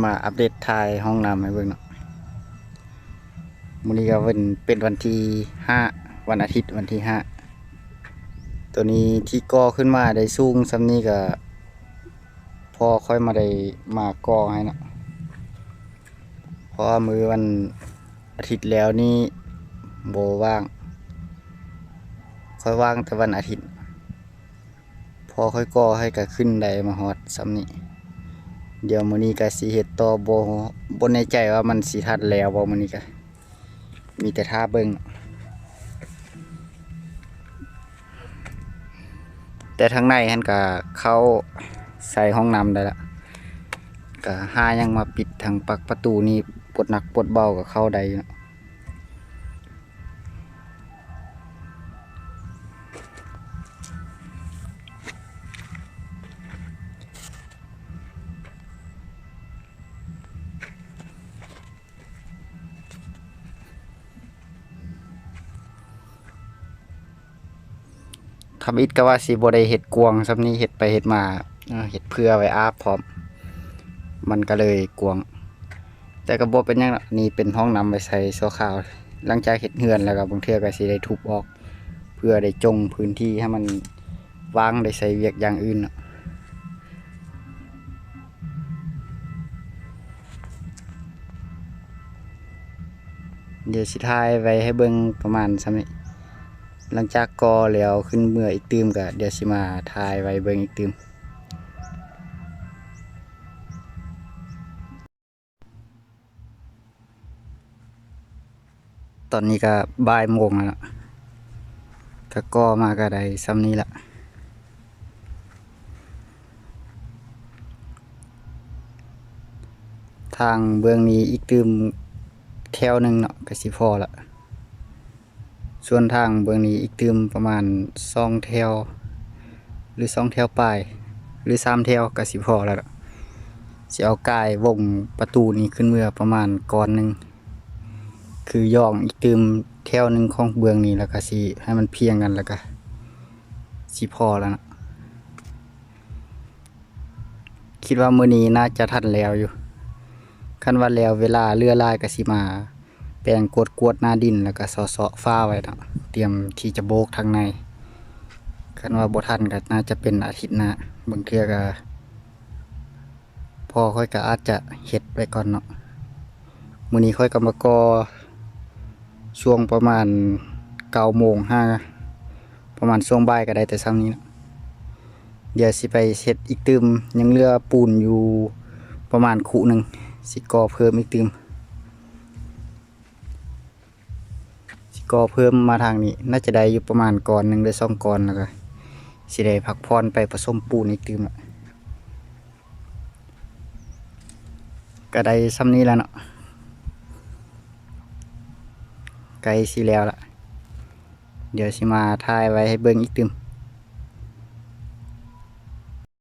มาอัปเดตถ่ายห้องน้ำให้เบิ่งเนาะมื้อนี้ก็เป็นวันที่5วันอาทิตย์วันที่5ตัวนี้ที่ก่อขึ้นมาได้สูงซำนี้ก็พอค่อยมาได้มาก่อให้เนาะเพราะว่ามื้อวันอาทิตย์แล้วนี่บ่ว่างค่อยว่างแต่วันอาทิตย์พอค่อยก่อให้ก็ขึ้นได้มาฮอดซำนี้เดี๋ยวมื้อนี้ก็สิเฮ็ดต่อบ่แน่ใจว่ามันสิทันแล้วบ่มื้อนี้ก็มีแต่ท่าเบิ่งแต่ทางในหั่นก็เข้าใส่ห้องน้ำได้ละก็หายังมาปิดทางปักประตูนี่ปวดหนักปวดเบาก็เข้าได้เนาะทำอิฐก็ว่าสิบ่ได้เฮ็ดกวางซำนี้เฮ็ดไปเฮ็ดมาเฮ็ดเพื่อไว้อาบพร้อมมันก็เลยกวางแต่ก็บ่เป็นหยังนี่เป็นห้องน้ำไว้ใส่ชั่วคราวหลังจากเฮ็ดเรือนแล้วก็บางเทื่อก็สิได้ทุบออกเพื่อได้จงพื้นที่ให้มันว่างได้ใช้เวียกอย่างอื่นเนาะเดี๋ยวสิถ่ายไว้ให้เบิ่งประมาณซำนี้หลังจากก่อแล้วขึ้นเมื่ออีกตืมก็เดี๋ยวสิมาถ่ายไว้เบิ่งอีกตืมตอนนี้ก็บ่ายโมงแล้วก็ก่อมาก็ได้ซ้ำนี้ละทางเบื้องนี้อีกตืมแถวหนึ่งเนาะก็สิพอละส่วนทางเบื้องนี้อีกตืมประมาณ2แถวหรือ2แถวปลายหรือ3แถวก็สิพอแล้วสิเอากายวงประตูนี้ขึ้นเมื่อประมาณก้อนหนึ่งคือย่องอีกตืมแถวหนึ่งของเบื้องนี้แล้วก็สิให้มันเพียงกันแล้วก็สิพอแล้วนะคิดว่ามื้อนี้น่าจะทันแล้วอยู่คันว่าแล้วเวลาเรือลายก็สิมาแปลงกวดหน้าดินแล้วก็เซาะฟ้าไว้เนาะเตรียมที่จะโบกทางในคันว่าบ่ทันก็น่าจะเป็นอาทิตย์หน้าบางเทื่อก็พอค่อยก็อาจจะเฮ็ดไว้ก่อนเนาะมื้อนี้ค่อยก็มาก่อช่วงประมาณ9 โมงประมาณช่วงบ่ายก็ได้แต่ซ้ำนี้เนาะเดี๋ยวสิไปเฮ็ดอีกตืมยังเหลือปูนอยู่ประมาณคุหนึ่งสิก่อเพิ่มอีกตืมสิก่อเพิ่มมาทางนี้น่าจะได้อยู่ประมาณก้อนหนึ่งหรือ2ก้อนแล้วก็สิได้พักผ่อนไปผสมปูนอีกตืมก็ได้ซ้ำนี้แล้วเนาะไกลสิแล้วล่ะเดี๋ยวสิมาถ่ายไว้ให้เบิ่งอีกตืม